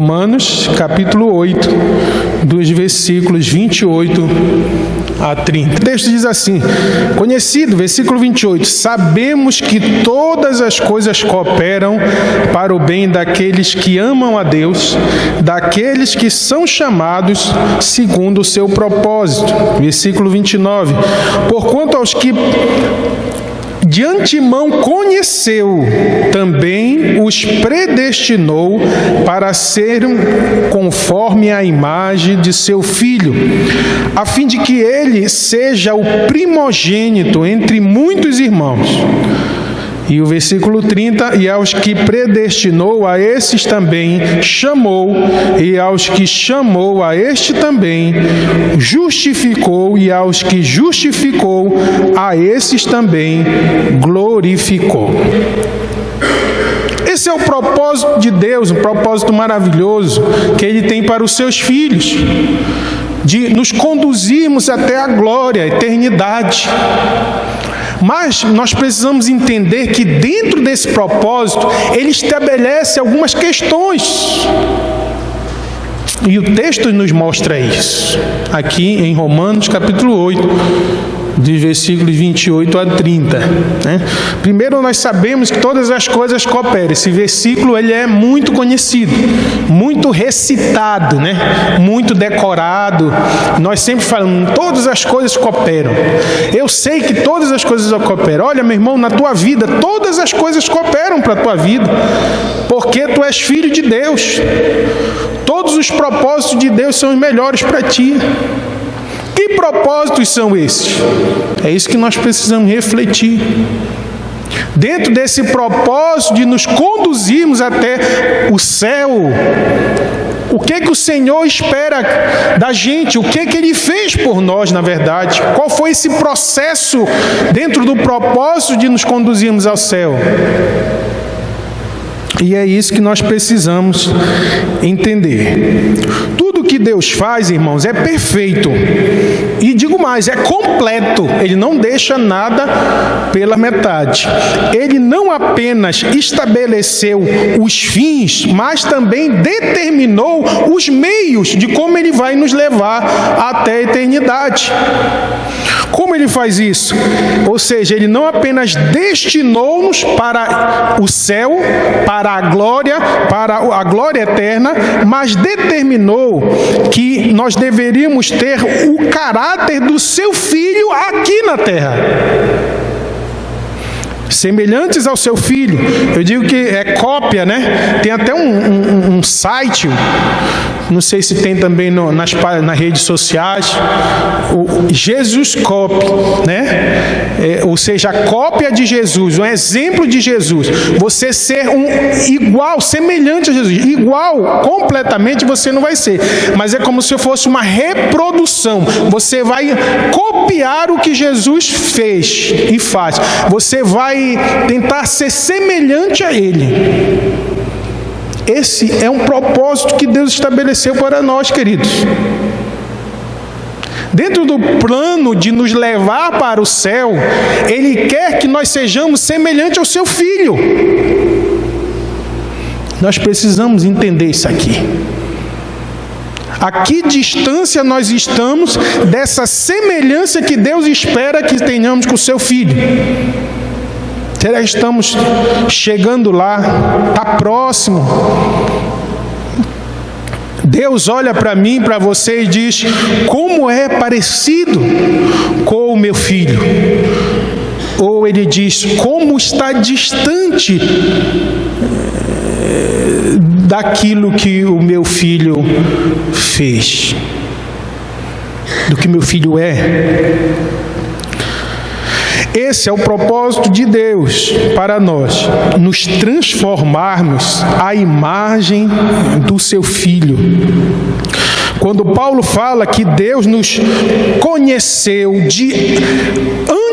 Romanos, capítulo 8, dos versículos 28 a 30. O texto diz assim: conhecido, versículo 28, sabemos que todas as coisas cooperam para o bem daqueles que amam a Deus, daqueles que são chamados segundo o seu propósito. Versículo 29, porquanto aos que de antemão conheceu, também os predestinou para serem conforme a imagem de seu Filho, a fim de que ele seja o primogênito entre muitos irmãos. E o versículo 30, e aos que predestinou, a esses também chamou, e aos que chamou, a este também justificou, e aos que justificou, a esses também glorificou. Esse é o propósito de Deus, um propósito maravilhoso que Ele tem para os seus filhos, de nos conduzirmos até a glória, a eternidade. Mas nós precisamos entender que dentro desse propósito, Ele estabelece algumas questões. E o texto nos mostra isso, aqui em Romanos capítulo 8, dos versículos 28 a 30. Primeiro, nós sabemos que todas as coisas cooperam. Esse versículo ele é muito conhecido, muito recitado, muito decorado. Nós sempre falamos, todas as coisas cooperam. Eu sei que todas as coisas cooperam. Olha, meu irmão, na tua vida, todas as coisas cooperam para a tua vida, porque tu és filho de Deus. Todos os propósitos de Deus são os melhores para ti. Que propósitos são esses? É isso que nós precisamos refletir. Dentro desse propósito de nos conduzirmos até o céu, o que o Senhor espera da gente? O que Ele fez por nós, na verdade? Qual foi esse processo dentro do propósito de nos conduzirmos ao céu? E é isso que nós precisamos entender. Tudo que Deus faz, irmãos, é perfeito. E digo mais, é completo. Ele não deixa nada pela metade. Ele não apenas estabeleceu os fins, mas também determinou os meios de como Ele vai nos levar até a eternidade. Como Ele faz isso? Ou seja, Ele não apenas destinou-nos para o céu, para a glória eterna, mas determinou que nós deveríamos ter o caráter do seu Filho aqui na terra. Semelhantes ao seu Filho. Eu digo que é cópia, Tem até um site, não sei se tem também nas redes sociais, o Jesus Copy, ou seja, a cópia de Jesus, um exemplo de Jesus. Você ser igual, semelhante a Jesus. Igual, completamente você não vai ser, mas é como se fosse uma reprodução. Você vai copiar o que Jesus fez e faz. Você vai tentar ser semelhante a Ele. Esse é um propósito que Deus estabeleceu para nós, queridos. Dentro do plano de nos levar para o céu, Ele quer que nós sejamos semelhantes ao seu Filho. Nós precisamos entender isso aqui. A que distância nós estamos dessa semelhança que Deus espera que tenhamos com o seu Filho? Será que estamos chegando lá? Está próximo? Deus olha para mim, para você e diz: como é parecido com o meu filho? Ou Ele diz: como está distante daquilo que o meu filho fez, do que meu filho é? Esse é o propósito de Deus para nós, nos transformarmos à imagem do seu Filho. Quando Paulo fala que Deus nos conheceu de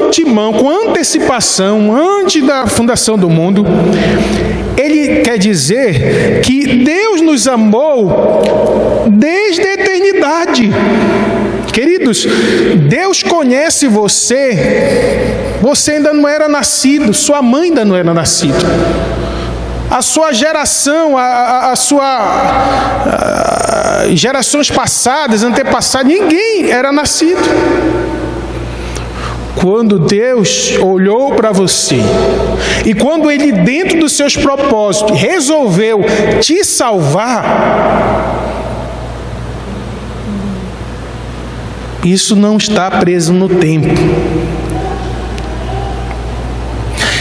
antemão, com antecipação, antes da fundação do mundo, ele quer dizer que Deus nos amou desde a eternidade. Queridos, Deus conhece você, você ainda não era nascido, sua mãe ainda não era nascida. a sua geração, gerações passadas, antepassadas, ninguém era nascido. Quando Deus olhou para você, e quando Ele, dentro dos seus propósitos, resolveu te salvar, isso não está preso no tempo.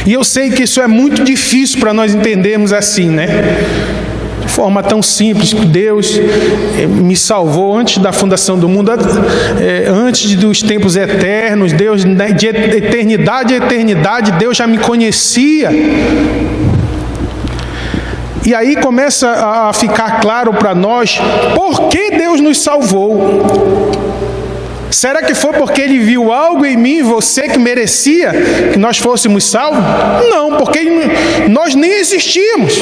E eu sei que isso é muito difícil para nós entendermos assim, né? De forma tão simples, que Deus me salvou antes da fundação do mundo, antes dos tempos eternos, Deus, de eternidade a eternidade, Deus já me conhecia. E aí começa a ficar claro para nós por que Deus nos salvou. Será que foi porque Ele viu algo em mim, você, que merecia que nós fôssemos salvos? Não, porque nós nem existíamos.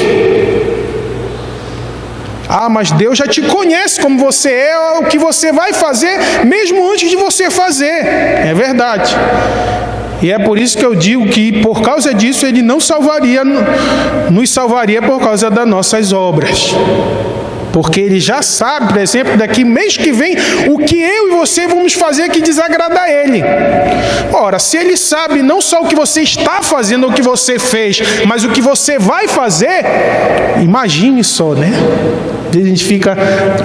Ah, mas Deus já te conhece como você é, o que você vai fazer, mesmo antes de você fazer. É verdade. E é por isso que eu digo que, por causa disso, Ele não salvaria, nos salvaria por causa das nossas obras. Porque Ele já sabe, por exemplo, daqui mês que vem, o que eu e você vamos fazer que desagrada a Ele. Ora, se Ele sabe não só o que você está fazendo, o que você fez, mas o que você vai fazer, imagine só, né? A gente fica,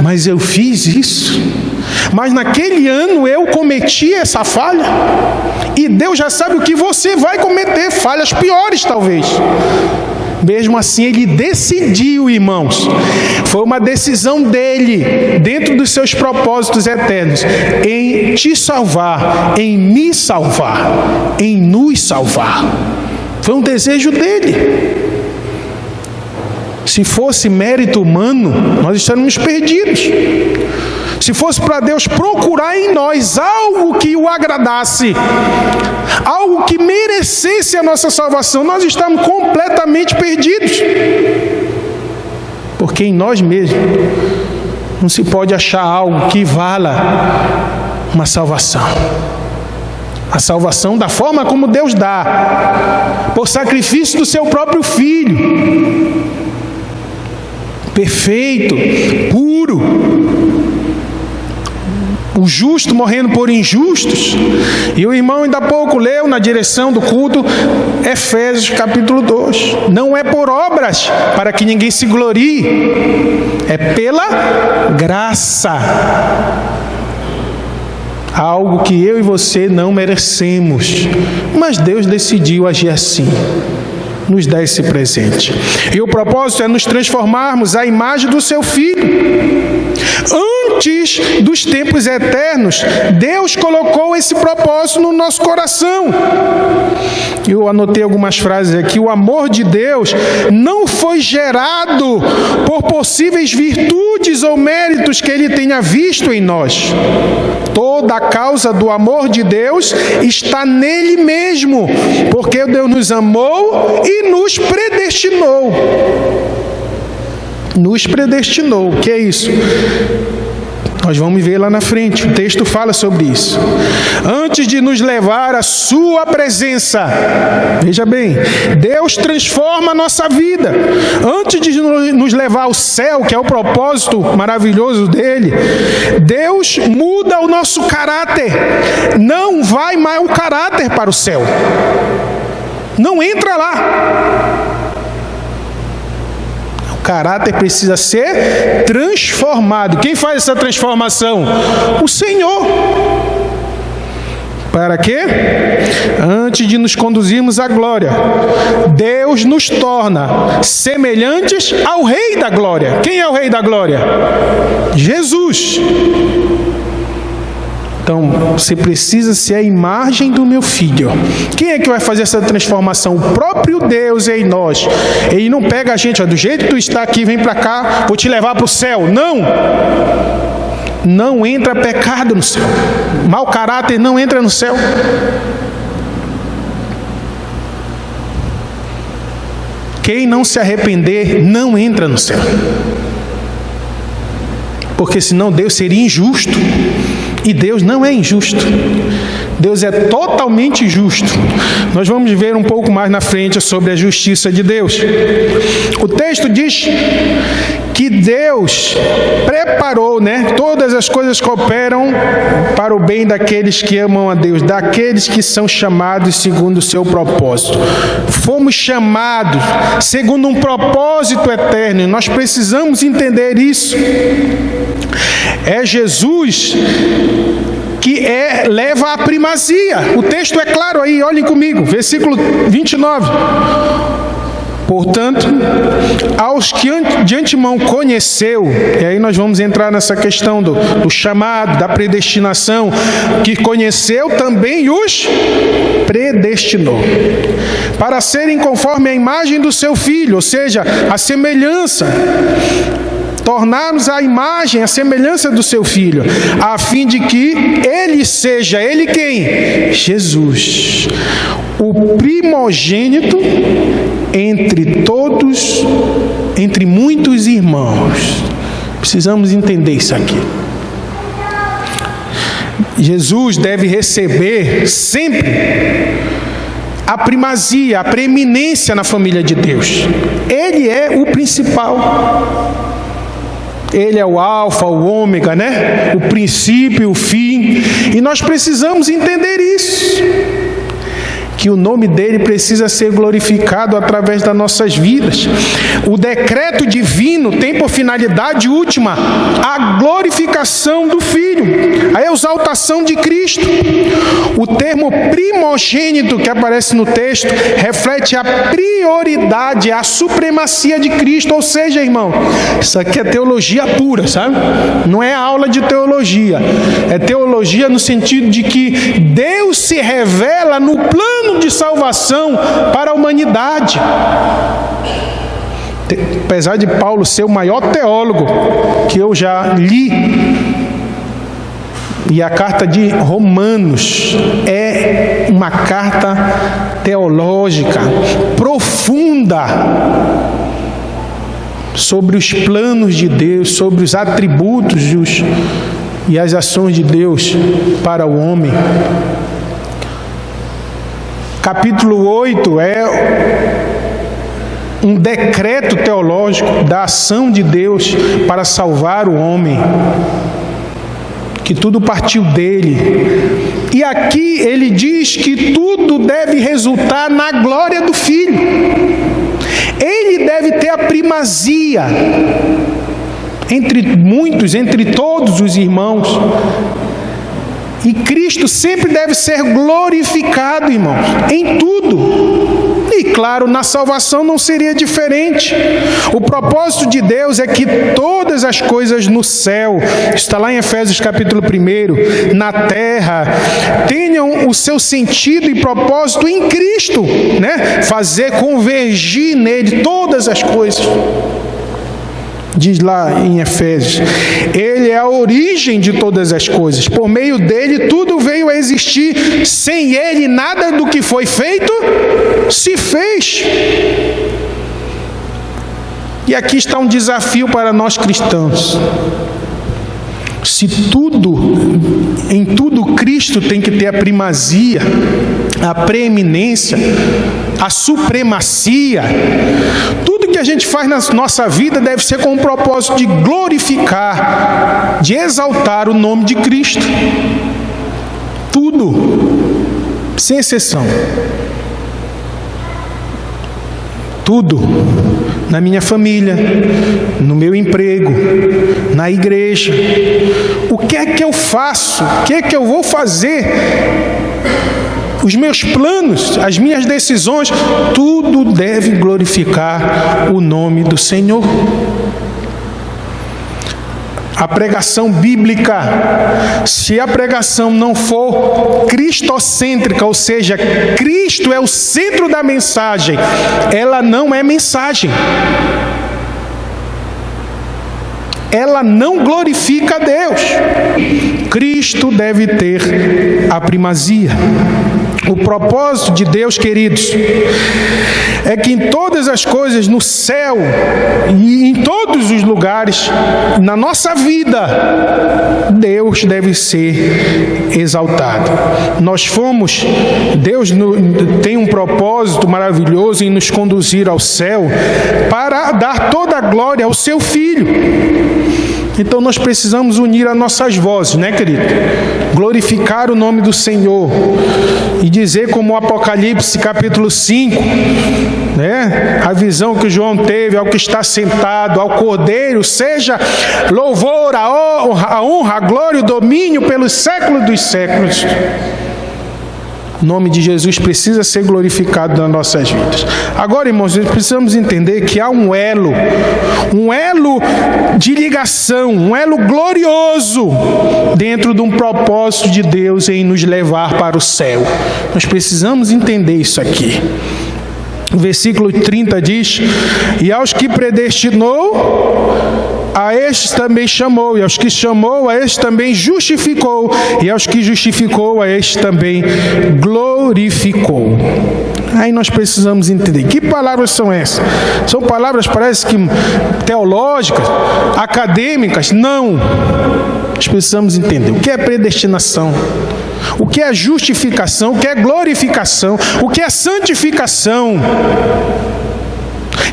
mas eu fiz isso? Mas naquele ano eu cometi essa falha? E Deus já sabe o que você vai cometer, falhas piores talvez. Mesmo assim, Ele decidiu, irmãos, foi uma decisão dEle, dentro dos seus propósitos eternos, em te salvar, em me salvar, em nos salvar. Foi um desejo dEle. Se fosse mérito humano, nós estaríamos perdidos. Se fosse para Deus procurar em nós algo que o agradasse, algo que merecesse a nossa salvação, nós estamos completamente perdidos. Porque em nós mesmos não se pode achar algo que vala uma salvação. A salvação da forma como Deus dá, por sacrifício do seu próprio Filho, perfeito, puro, o justo morrendo por injustos. E o irmão ainda há pouco leu na direção do culto Efésios capítulo 2. Não é por obras para que ninguém se glorie, é pela graça. Algo que eu e você não merecemos, mas Deus decidiu agir assim, nos dá esse presente. E o propósito é nos transformarmos à imagem do seu Filho. Antes dos tempos eternos, Deus colocou esse propósito no nosso coração. Eu anotei algumas frases aqui. O amor de Deus não foi gerado por possíveis virtudes ou méritos que Ele tenha visto em nós. Toda a causa do amor de Deus está nele mesmo, porque Deus nos amou e nos predestinou. Nos predestinou. O que é isso? Nós vamos ver lá na frente, o texto fala sobre isso. Antes de nos levar à sua presença, veja bem, Deus transforma a nossa vida. Antes de nos levar ao céu, que é o propósito maravilhoso dele, Deus muda o nosso caráter. Não vai mais o caráter para o céu. Não entra lá. O caráter precisa ser transformado. Quem faz essa transformação? O Senhor. Para quê? Antes de nos conduzirmos à glória, Deus nos torna semelhantes ao Rei da Glória. Quem é o Rei da Glória? Jesus. Então, você precisa ser a imagem do meu Filho. Quem é que vai fazer essa transformação? O próprio Deus em nós. Ele não pega a gente, ó, do jeito que tu está aqui, vem para cá, vou te levar para o céu. Não! Não entra pecado no céu. Mau caráter não entra no céu. Quem não se arrepender não entra no céu. Porque senão Deus seria injusto. E Deus não é injusto. Deus é totalmente justo. Nós vamos ver um pouco mais na frente sobre a justiça de Deus. O texto diz que Deus preparou, todas as coisas cooperam para o bem daqueles que amam a Deus, daqueles que são chamados segundo o seu propósito. Fomos chamados segundo um propósito eterno, e nós precisamos entender isso. É Jesus que leva a primazia. O texto é claro aí, olhem comigo, versículo 29. Portanto, aos que de antemão conheceu, e aí nós vamos entrar nessa questão do chamado, da predestinação, que conheceu também os predestinou, para serem conforme a imagem do seu Filho, ou seja, a semelhança, tornar-nos a imagem, a semelhança do seu Filho, a fim de que ele seja, ele quem? Jesus, o primogênito entre muitos irmãos. Precisamos entender isso aqui. Jesus deve receber sempre a primazia, a preeminência na família de Deus. Ele é o principal. Ele é o alfa, o ômega, o princípio, o fim. E nós precisamos entender isso, que o nome dele precisa ser glorificado através das nossas vidas. O decreto divino tem por finalidade última a glorificação do Filho, a exaltação de Cristo. O termo primogênito que aparece no texto reflete a prioridade, a supremacia de Cristo. Ou seja, irmão, isso aqui é teologia pura, sabe? Não é aula de teologia. É teologia no sentido de que Deus se revela no plano de salvação para a humanidade. Apesar de Paulo ser o maior teólogo que eu já li, e a carta de Romanos é uma carta teológica profunda sobre os planos de Deus, sobre os atributos e as ações de Deus para o homem. Capítulo 8 é um decreto teológico da ação de Deus para salvar o homem, que tudo partiu dele. E aqui ele diz que tudo deve resultar na glória do Filho. Ele deve ter a primazia entre muitos, entre todos os irmãos. E Cristo sempre deve ser glorificado, irmãos, em tudo. E claro, na salvação não seria diferente. O propósito de Deus é que todas as coisas no céu, está lá em Efésios capítulo 1, na terra, tenham o seu sentido e propósito em Cristo, fazer convergir nele todas as coisas. Diz lá em Efésios, ele é a origem de todas as coisas, por meio dele tudo veio a existir, sem ele nada do que foi feito se fez. E aqui está um desafio para nós cristãos. Se em tudo Cristo tem que ter a primazia, a preeminência, a supremacia, tudo que a gente faz na nossa vida deve ser com o propósito de glorificar, de exaltar o nome de Cristo. Tudo, sem exceção. Tudo, na minha família, no meu emprego, na igreja. O que é que eu faço? O que é que eu vou fazer? Os meus planos, as minhas decisões, tudo deve glorificar o nome do Senhor. A pregação bíblica, se a pregação não for cristocêntrica, ou seja, Cristo é o centro da mensagem, ela não é mensagem. Ela não glorifica a Deus. Cristo deve ter a primazia. O propósito de Deus, queridos, é que em todas as coisas, no céu e em todos os lugares, na nossa vida, Deus deve ser exaltado. Deus tem um propósito maravilhoso em nos conduzir ao céu para dar toda a glória ao seu Filho. Então nós precisamos unir as nossas vozes, né, querido? Glorificar o nome do Senhor e dizer como o Apocalipse capítulo 5, né? A visão que João teve ao que está sentado, ao Cordeiro, seja louvor, a honra, a glória, o domínio pelos séculos dos séculos. O nome de Jesus precisa ser glorificado nas nossas vidas. Agora, irmãos, nós precisamos entender que há um elo de ligação, um elo glorioso dentro de um propósito de Deus em nos levar para o céu. Nós precisamos entender isso aqui. O versículo 30 diz: e aos que predestinou, a estes também chamou, e aos que chamou, a estes também justificou, e aos que justificou, a estes também glorificou. Aí nós precisamos entender. Que palavras são essas? São palavras, parece que teológicas, acadêmicas? Não. Nós precisamos entender o que é predestinação, o que é justificação, o que é glorificação, o que é santificação.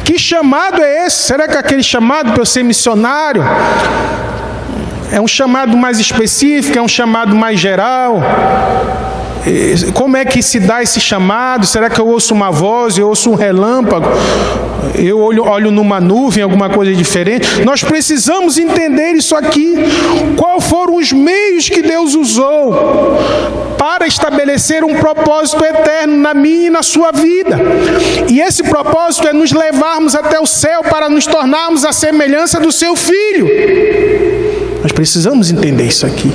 Que chamado é esse? Será que aquele chamado para eu ser missionário é um chamado mais específico, é um chamado mais geral? Como é que se dá esse chamado? Será que eu ouço uma voz, eu ouço um relâmpago, eu olho numa nuvem, alguma coisa diferente? Nós precisamos entender isso aqui. Quais foram os meios que Deus usou para estabelecer um propósito eterno na minha e na sua vida? E esse propósito é nos levarmos até o céu para nos tornarmos a semelhança do seu Filho. Nós precisamos entender isso aqui.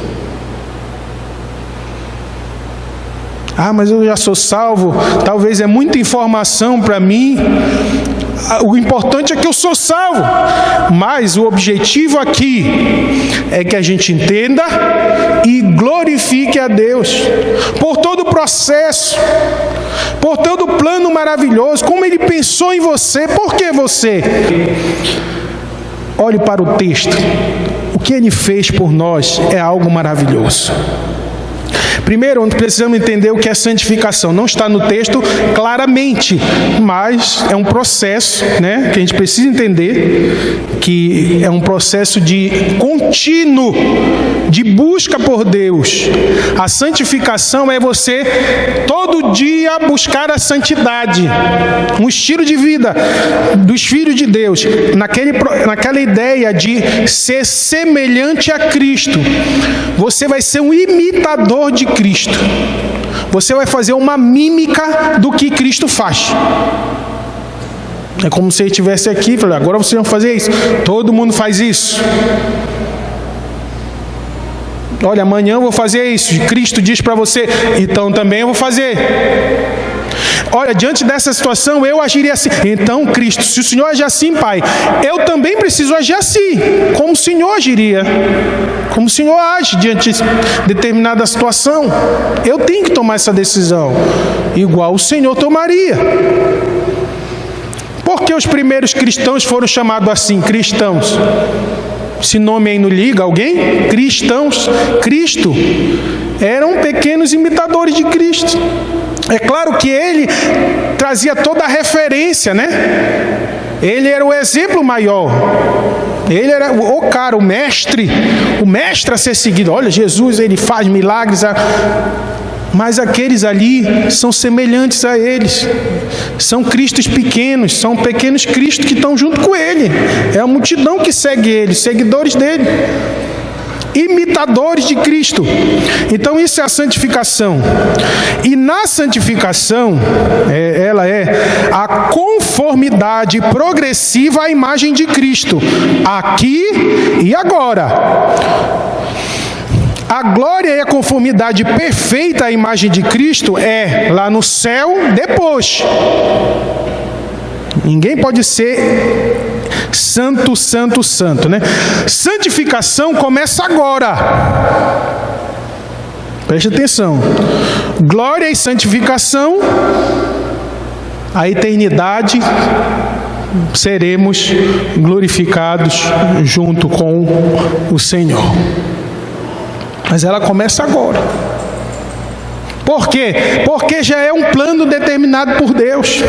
Ah, mas eu já sou salvo, talvez é muita informação para mim. O importante é que eu sou salvo. Mas o objetivo aqui é que a gente entenda e glorifique a Deus por todo o processo, por todo o plano maravilhoso, como Ele pensou em você. Por que você? Olhe para o texto. O que Ele fez por nós é algo maravilhoso. Primeiro, precisamos entender o que é santificação. Não está no texto claramente, mas é um processo, né, que a gente precisa entender, que é um processo de contínuo, de busca por Deus. A santificação é você todo dia buscar a santidade, um estilo de vida dos filhos de Deus, naquela ideia de ser semelhante a Cristo. Você vai ser um imitador de Cristo. Você vai fazer uma mímica do que Cristo faz. É como se ele estivesse aqui e falasse: agora vocês vão fazer isso. Todo mundo faz isso. Olha, amanhã eu vou fazer isso. Cristo diz para você, então também eu vou fazer. Olha, diante dessa situação eu agiria assim. Então, Cristo, se o Senhor agir assim, Pai, eu também preciso agir assim, como o Senhor agiria, como o Senhor age diante de determinada situação. Eu tenho que tomar essa decisão, igual o Senhor tomaria. Por que os primeiros cristãos foram chamados assim, cristãos? Esse nome aí não liga alguém? Cristãos. Cristo eram pequenos imitadores de Cristo. É claro que ele trazia toda a referência, né? Ele era o exemplo maior. Ele era o mestre a ser seguido. Olha, Jesus, ele faz milagres. Mas aqueles ali são semelhantes a eles. São cristos pequenos, são pequenos cristos que estão junto com ele. É a multidão que segue ele, seguidores dele. Imitadores de Cristo. Então isso é a santificação. E na santificação, ela é a conformidade progressiva à imagem de Cristo, aqui e agora. A glória e a conformidade perfeita à imagem de Cristo é lá no céu depois. Ninguém pode ser santo, santo, santo, né? Santificação começa agora. Preste atenção. Glória e santificação, a eternidade, seremos glorificados junto com o Senhor. Mas ela começa agora. Por quê? Porque já é um plano determinado por Deus.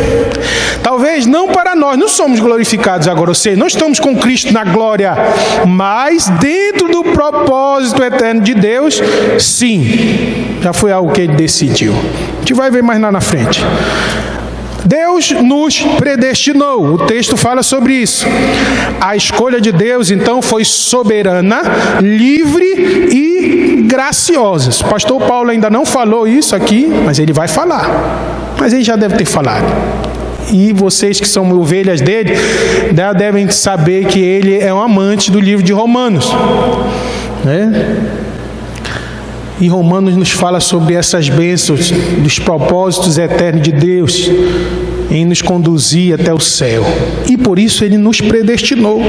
Talvez não para nós, não somos glorificados agora, ou seja, não estamos com Cristo na glória, mas dentro do propósito eterno de Deus, sim, já foi algo que Ele decidiu. A gente vai ver mais lá na frente. Deus nos predestinou, o texto fala sobre isso. A escolha de Deus, então, foi soberana, livre e graciosa. O pastor Paulo ainda não falou isso aqui, mas ele vai falar. Mas ele já deve ter falado. E vocês que são ovelhas dele, devem saber que ele é um amante do livro de Romanos, né? E Romanos nos fala sobre essas bênçãos, dos propósitos eternos de Deus em nos conduzir até o céu. E por isso Ele nos predestinou.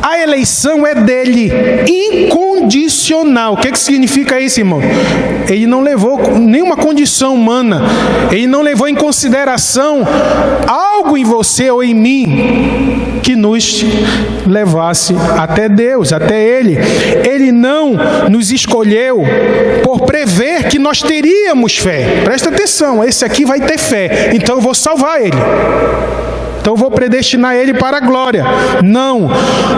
A eleição é dele, incondicional. O que significa isso, irmão? Ele não levou nenhuma condição humana. Ele não levou em consideração algo em você ou em mim que nos levasse até Deus, até Ele. Ele não nos escolheu por prever que nós teríamos fé. Presta atenção, esse aqui vai ter fé, então eu vou salvar ele. Então eu vou predestinar ele para a glória. Não,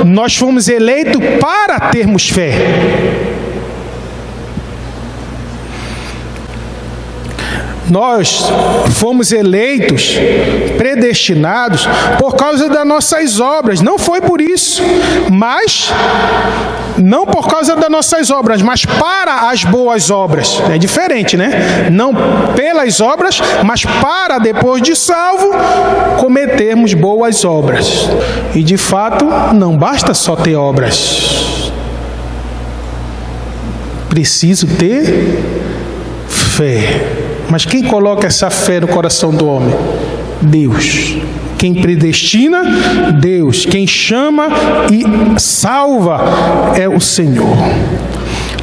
nós fomos eleitos para termos fé. Nós fomos eleitos, predestinados por causa das nossas obras. Não foi por isso, mas não por causa das nossas obras, mas para as boas obras. É diferente, né? Não pelas obras, mas para, depois de salvo, cometermos boas obras. E de fato, não basta só ter obras. Preciso ter fé. Mas quem coloca essa fé no coração do homem? Deus. Quem predestina? Deus. Quem chama e salva é o Senhor.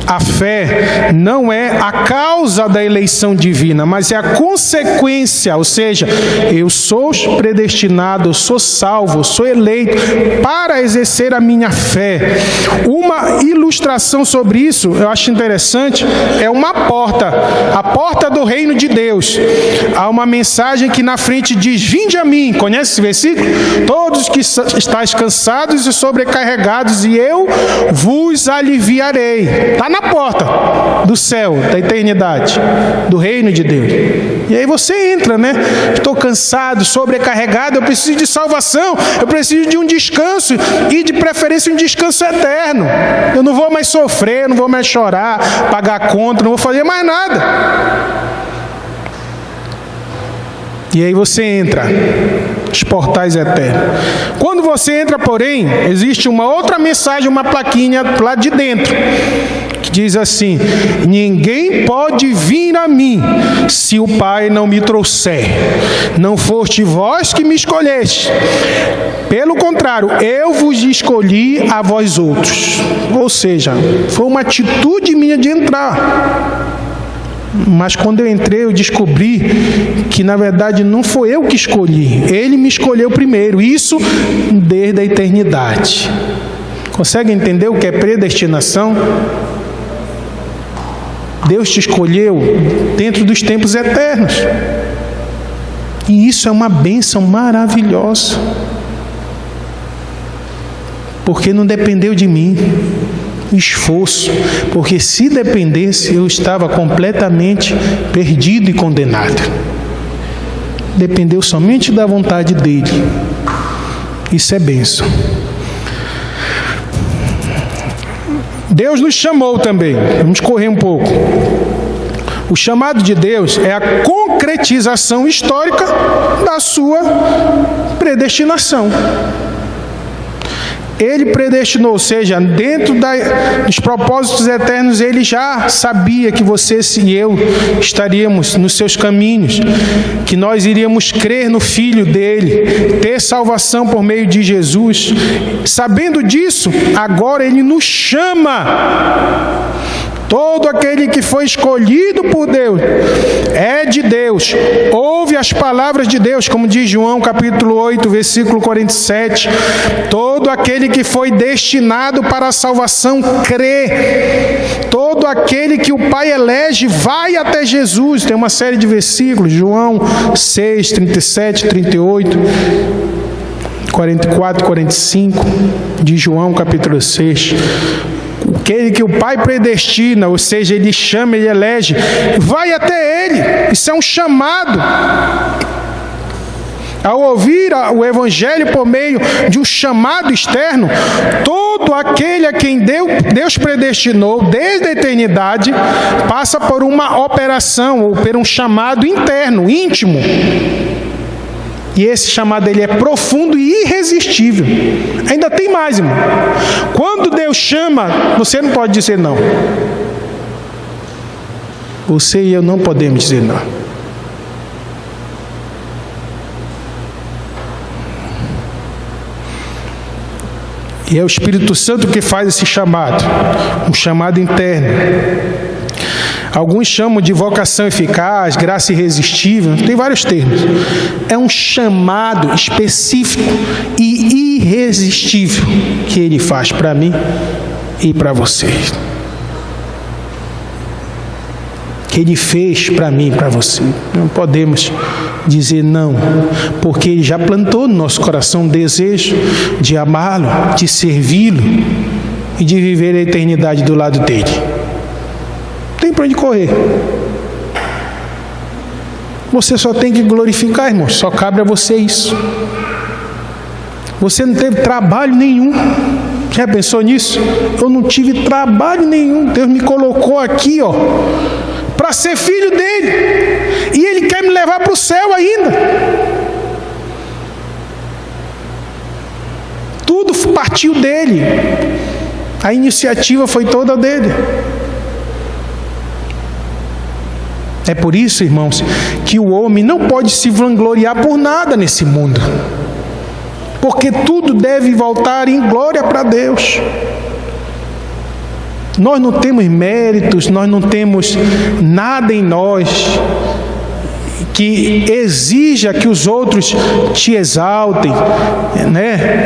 A fé não é a causa da eleição divina, mas é a consequência, ou seja, eu sou predestinado, eu sou salvo, eu sou eleito para exercer a minha fé. Uma ilustração sobre isso, eu acho interessante, é uma porta, a porta do reino de Deus. Há uma mensagem que na frente diz: vinde a mim, conhece esse versículo? Todos que estáis cansados e sobrecarregados, e eu vos aliviarei. Está na porta do céu, da eternidade, do reino de Deus. E aí você entra, né? Estou cansado, sobrecarregado, eu preciso de salvação, eu preciso de um descanso, e de preferência um descanso eterno. Eu não vou mais sofrer, não vou mais chorar, pagar conta, não vou fazer mais nada. E aí você entra, os portais eternos. Quando você entra, porém, existe uma outra mensagem, uma plaquinha lá de dentro, que diz assim: ninguém pode vir a mim se o Pai não me trouxer. Não foste vós que me escolheste, pelo contrário, eu vos escolhi a vós outros. Ou seja, foi uma atitude minha de entrar. Mas quando eu entrei, eu descobri que na verdade não foi eu que escolhi, Ele me escolheu primeiro, isso desde a eternidade. Consegue entender o que é predestinação? Deus te escolheu dentro dos tempos eternos, e isso é uma bênção maravilhosa, porque não dependeu de mim, esforço, porque se dependesse, eu estava completamente perdido e condenado. Dependeu somente da vontade dele. Isso é bênção. Deus nos chamou também. Vamos correr um pouco. O chamado de Deus é a concretização histórica da sua predestinação. Ele predestinou, ou seja, dentro dos propósitos eternos, Ele já sabia que você e eu estaríamos nos seus caminhos, que nós iríamos crer no Filho dEle, ter salvação por meio de Jesus. Sabendo disso, agora Ele nos chama Todo aquele que foi escolhido por Deus é de Deus, ouve as palavras de Deus, como diz João capítulo 8, versículo 47. Todo aquele que foi destinado para a salvação crê. Todo aquele que o Pai elege vai até Jesus. Tem uma série de versículos, João 6, 37, 38, 44, 45, de João capítulo 6. Aquele que o Pai predestina, ou seja, Ele chama, Ele elege, vai até Ele. Isso é um chamado. Ao ouvir o Evangelho por meio de um chamado externo, todo aquele a quem Deus predestinou desde a eternidade passa por uma operação ou por um chamado interno, íntimo. E esse chamado ele é profundo e irresistível. Ainda tem mais, irmão. Quando Deus chama, você não pode dizer não. Você e eu não podemos dizer não. E é o Espírito Santo que faz esse chamado, um chamado interno. Alguns chamam de vocação eficaz, graça irresistível, tem vários termos. É um chamado específico e irresistível que Ele faz para mim e para vocês. Que Ele fez para mim e para você. Não podemos dizer não, porque Ele já plantou no nosso coração um desejo de amá-lo, de servi-lo e de viver a eternidade do lado dEle. Não tem para onde correr. Você só tem que glorificar, irmão. Só cabe a você isso. Você não teve trabalho nenhum. Já pensou nisso? Eu não tive trabalho nenhum. Deus me colocou aqui, para ser filho dele. E Ele quer me levar para o céu ainda. Tudo partiu dele. A iniciativa foi toda dele. É por isso, irmãos, que o homem não pode se vangloriar por nada nesse mundo. Porque tudo deve voltar em glória para Deus. Nós não temos méritos, nós não temos nada em nós que exija que os outros te exaltem,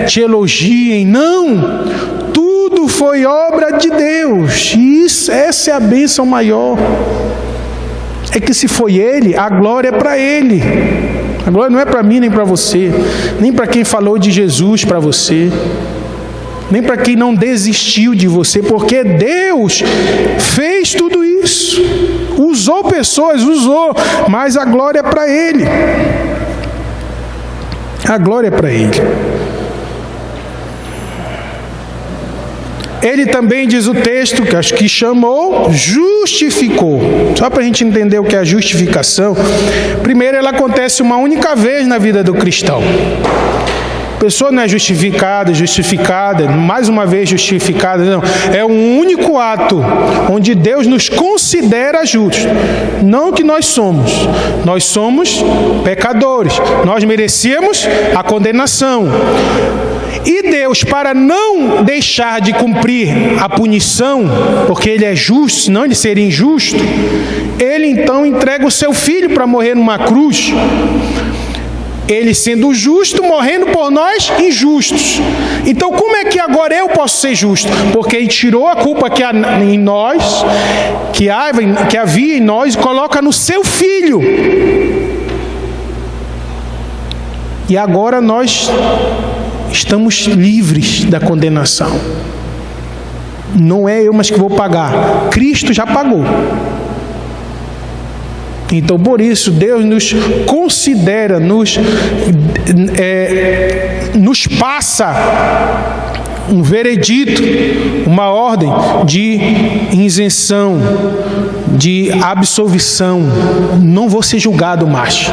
te elogiem. Não! Tudo foi obra de Deus. E essa é a bênção maior. É que se foi Ele, a glória é para Ele. A glória não é para mim nem para você, nem para quem falou de Jesus para você, nem para quem não desistiu de você, porque Deus fez tudo isso. Usou pessoas, mas a glória é para Ele. A glória é para Ele. Ele também diz o texto, que acho que chamou, justificou. Só para a gente entender o que é a justificação. Primeiro, ela acontece uma única vez na vida do cristão. A pessoa não é justificada, mais uma vez justificada, não. É um único ato, onde Deus nos considera justos. Não que nós somos. Nós somos pecadores. Nós merecíamos a condenação. E Deus, para não deixar de cumprir a punição, porque Ele é justo, senão Ele seria injusto, Ele então entrega o seu Filho para morrer numa cruz. Ele sendo justo, morrendo por nós injustos. Então como é que agora eu posso ser justo? Porque Ele tirou a culpa que há em nós, que havia em nós, e coloca no seu Filho. E agora nós estamos livres da condenação. Não é eu, mas que vou pagar. Cristo já pagou. Então, por isso, Deus nos considera, nos passa um veredito, uma ordem de isenção, de absolvição. Não vou ser julgado mais.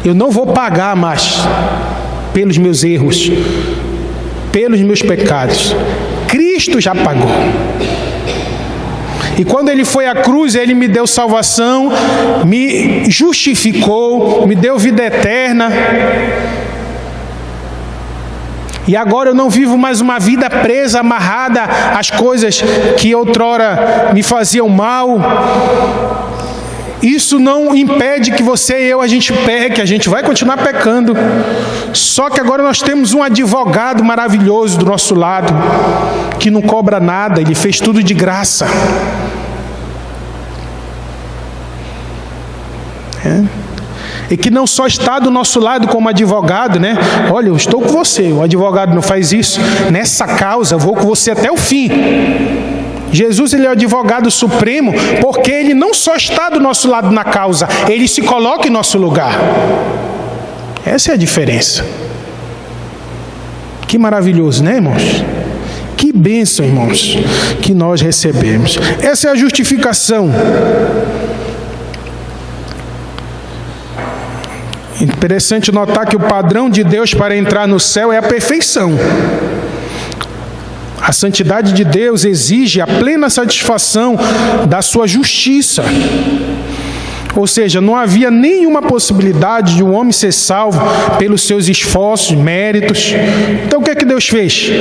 Eu não vou pagar mais pelos meus erros, pelos meus pecados. Cristo já pagou. E quando Ele foi à cruz, Ele me deu salvação, me justificou, me deu vida eterna. E agora eu não vivo mais uma vida presa, amarrada às coisas que outrora me faziam mal. Isso não impede que você e eu, a gente peque, a gente vai continuar pecando. Só que agora nós temos um advogado maravilhoso do nosso lado, que não cobra nada, ele fez tudo de graça. E que não só está do nosso lado como advogado, né? Olha, eu estou com você, o advogado não faz isso. Nessa causa, eu vou com você até o fim. Jesus, ele é o advogado supremo, porque ele não só está do nosso lado na causa, ele se coloca em nosso lugar. Essa é a diferença. Que maravilhoso, né, irmãos? Que bênção, irmãos, que nós recebemos. Essa é a justificação. Interessante notar que o padrão de Deus para entrar no céu é a perfeição. A santidade de Deus exige a plena satisfação da sua justiça. Ou seja, não havia nenhuma possibilidade de um homem ser salvo pelos seus esforços, méritos. Então o que é que Deus fez?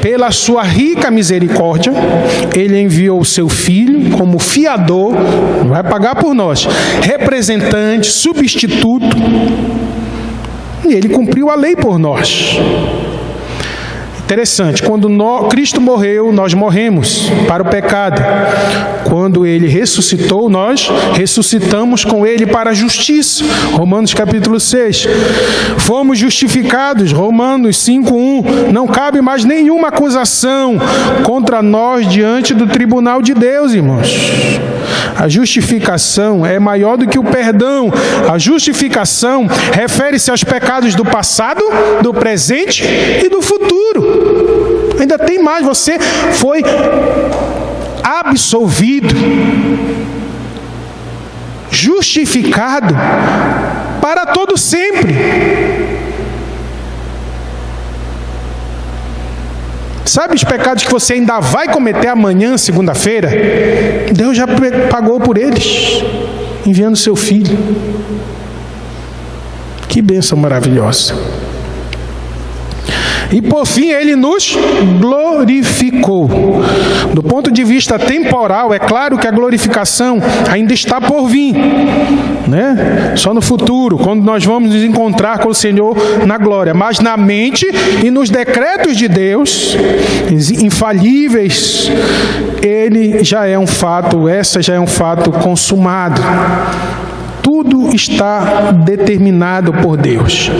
Pela sua rica misericórdia, Ele enviou o seu Filho como fiador, vai pagar por nós, representante, substituto, e Ele cumpriu a lei por nós. Interessante, quando Cristo morreu, nós morremos para o pecado. Quando Ele ressuscitou, nós ressuscitamos com Ele para a justiça. Romanos capítulo 6. Fomos justificados, Romanos 5:1. Não cabe mais nenhuma acusação contra nós diante do tribunal de Deus, irmãos. A justificação é maior do que o perdão. A justificação refere-se aos pecados do passado, do presente e do futuro. Ainda tem mais, você foi absolvido, justificado para todo sempre. Sabe os pecados que você ainda vai cometer amanhã, segunda-feira? Deus já pagou por eles, enviando seu Filho. Que bênção maravilhosa. E por fim, Ele nos glorificou. Do ponto de vista temporal, é claro que a glorificação ainda está por vir, né? Só no futuro, quando nós vamos nos encontrar com o Senhor na glória. Mas na mente e nos decretos de Deus, infalíveis, Ele já é um fato, essa já é um fato consumado. Tudo está determinado por Deus.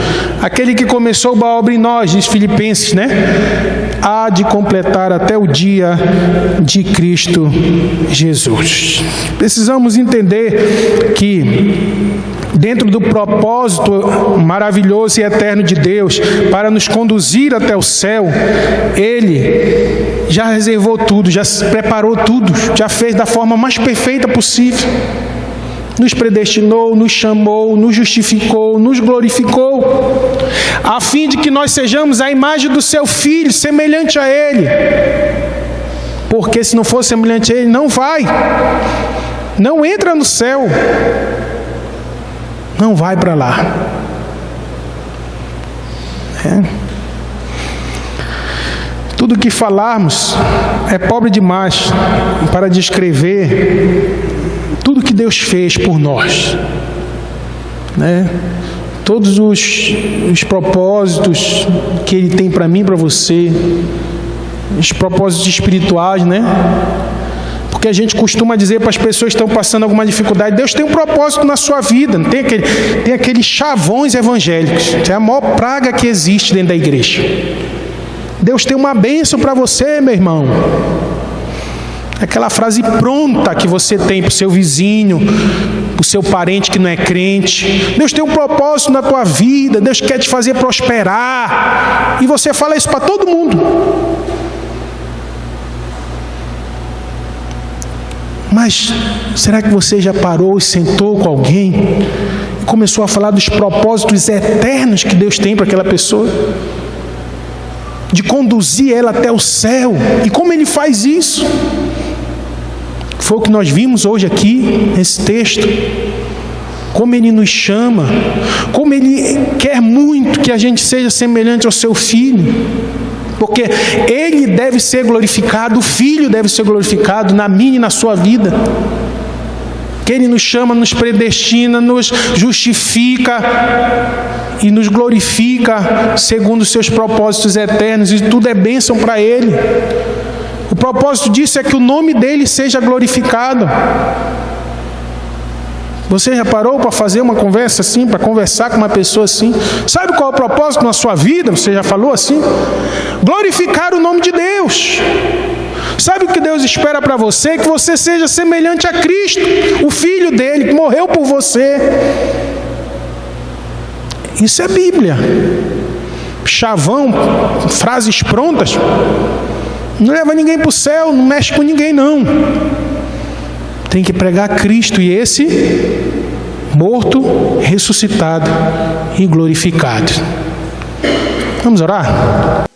Aquele que começou a obra em nós, diz Filipenses, né? Há de completar até o dia de Cristo Jesus. Precisamos entender que dentro do propósito maravilhoso e eterno de Deus para nos conduzir até o céu, Ele já reservou tudo, já preparou tudo, já fez da forma mais perfeita possível. Nos predestinou, nos chamou, nos justificou, nos glorificou, a fim de que nós sejamos a imagem do seu Filho, semelhante a Ele. Porque se não for semelhante a Ele, não vai. Não entra no céu. Não vai para lá. Tudo que falarmos é pobre demais para descrever tudo que Deus fez por nós, né? Todos os propósitos que Ele tem para mim, para você, os propósitos espirituais, né? Porque a gente costuma dizer para as pessoas que estão passando alguma dificuldade, Deus tem um propósito na sua vida, não tem aqueles chavões evangélicos, é a maior praga que existe dentro da igreja. Deus tem uma bênção para você, meu irmão. Aquela frase pronta que você tem para o seu vizinho, para o seu parente que não é crente. Deus tem um propósito na tua vida, Deus quer te fazer prosperar. E você fala isso para todo mundo. Mas será que você já parou e sentou com alguém e começou a falar dos propósitos eternos que Deus tem para aquela pessoa? De conduzir ela até o céu. E como Ele faz isso? Foi o que nós vimos hoje aqui, nesse texto. como Ele nos chama, como Ele quer muito que a gente seja semelhante ao Seu Filho, porque Ele deve ser glorificado, o Filho deve ser glorificado na minha e na sua vida, que Ele nos chama, nos predestina, nos justifica e nos glorifica segundo os Seus propósitos eternos, e tudo é bênção para Ele. O propósito disso é que o nome dEle seja glorificado. Você já parou para fazer uma conversa assim, para conversar com uma pessoa assim? Sabe qual é o propósito na sua vida? Você já falou assim? Glorificar o nome de Deus. Sabe o que Deus espera para você? Que você seja semelhante a Cristo, o Filho dele, que morreu por você. Isso é Bíblia. Chavão, frases prontas, não leva ninguém para o céu, não mexe com ninguém não. Tem que pregar Cristo, e esse morto, ressuscitado e glorificado. Vamos orar?